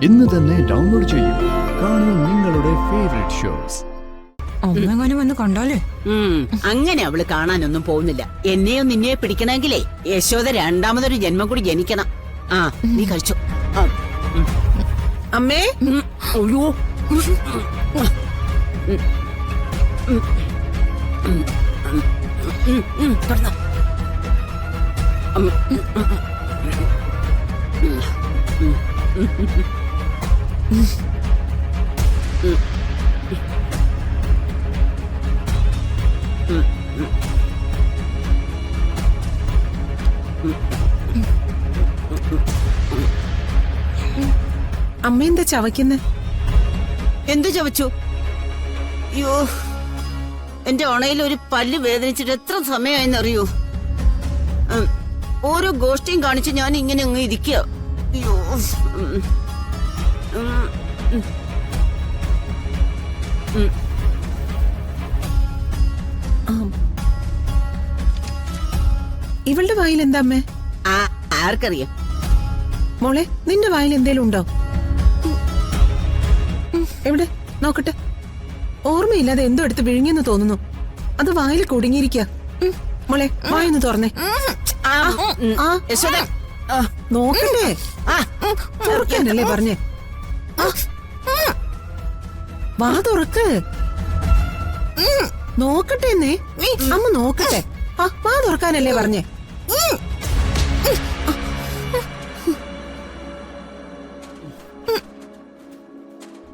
ഇന്ന് തന്നെ ഡൗൺലോഡ് ചെയ്യൂ. കാണൂ നിങ്ങളുടെ ഫേവറേറ്റ് ഷോസ്. അമ്മ വന്ന് കണ്ടാലേ അങ്ങനെ അവള് കാണാനൊന്നും പോകുന്നില്ല. എന്നെയോ നിന്നെയോ പിടിക്കണമെങ്കിലേ യശോദ രണ്ടാമതൊരു ജന്മം കൂടി ജനിക്കണം. ആ നീ കഴിച്ചോ. അമ്മേ. അയ്യോ തുറന്നോ. അമ്മ എന്താ ചവയ്ക്കുന്നെ? എന്തു ചവച്ചു? അയ്യോ, എന്റെ ഓണയിൽ ഒരു പല്ല് വേദനിച്ചിട്ട് എത്ര സമയമായെന്നറിയോ? ഓരോ ഗോഷ്ടിയും കാണിച്ച് ഞാൻ ഇങ്ങനെ അങ്ങ് ഇരിക്കുക. അയ്യോ, ഇവളുടെ വായിൽ എന്താ അമ്മേ? ആർക്കറിയാം മോളെ, നിന്റെ വായിൽ എന്തേലും ഉണ്ടോ? എവിടെ നോക്കട്ടെ. ഓർമ്മയില്ലാതെ എന്തോ എടുത്ത് വിഴുങ്ങിയെന്ന് തോന്നുന്നു. അത് വായിൽ കുടുങ്ങിയിരിക്ക. മോളെ, വായൊന്ന് തുറന്നേ. നോക്കണ്ടേ? തുറക്കാനല്ലേ പറഞ്ഞേ? വാ തുറക്ക്. നോക്കട്ടെ എന്നേ. അമ്മ നോക്കട്ടെ. വാ തുറക്കാനല്ലേ പറഞ്ഞേ?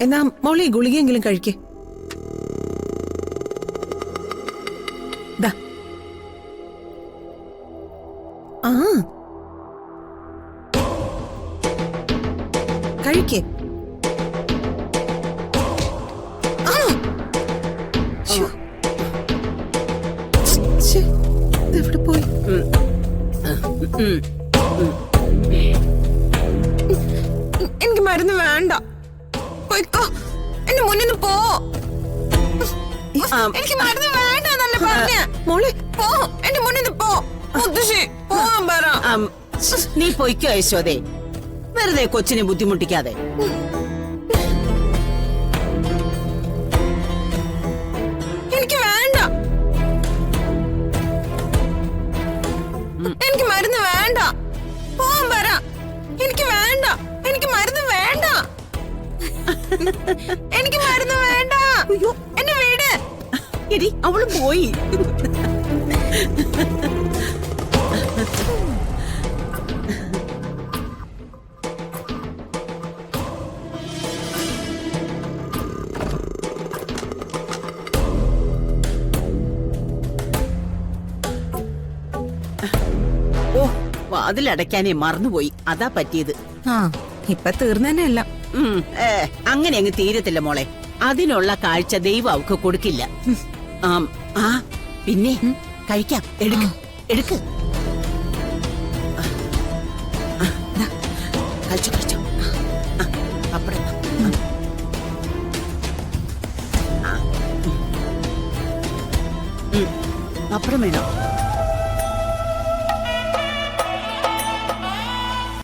എന്നാ മോളെ ഗുളികയെങ്കിലും കഴിക്കേ. കഴിക്കേ. എവിടെ പോയി? എനിക്ക് മരുന്ന് വേണ്ട. പോയിക്കോ, എന്റെ മുന്നിൽ നിന്ന് പോ. എനിക്ക് മരുന്ന് വേണ്ട എന്നല്ലേ പറഞ്ഞ മോളെ. പോ, എന്റെ മുന്നിൽ നിന്ന് പോ. മുത്തശ്ശി പോവാൻ പറ. നീ പൊയ്ക്കോ യശോദേ, വെറുതെ കൊച്ചിനെ ബുദ്ധിമുട്ടിക്കാതെ. എനിക്ക് വേണ്ട. എനിക്ക് മരുന്ന് വേണ്ട. പോവാൻ പറ. എനിക്ക് വേണ്ട. എനിക്ക് മരുന്ന് വേണ്ട. എനിക്ക് മരുന്ന് വേണ്ട. എന്നെ വീട്. എടി, അവള് പോയി. ഓ, വാതിലടയ്ക്കാനേ മറന്നുപോയി. അതാ പറ്റിയത്. ഇപ്പൊ തീർന്നതന്നെയല്ല. അങ്ങനെ അങ്ങ് തീരത്തില്ല മോളെ. അതിനുള്ള കാഴ്ച ദൈവം അവക്ക് കൊടുക്കില്ല. പിന്നെ കഴിക്കാം. എടുക്ക് എടുക്ക്. കഴിച്ചോ കഴിച്ചോ. അപ്പുറം അപ്പുറം വേണോ?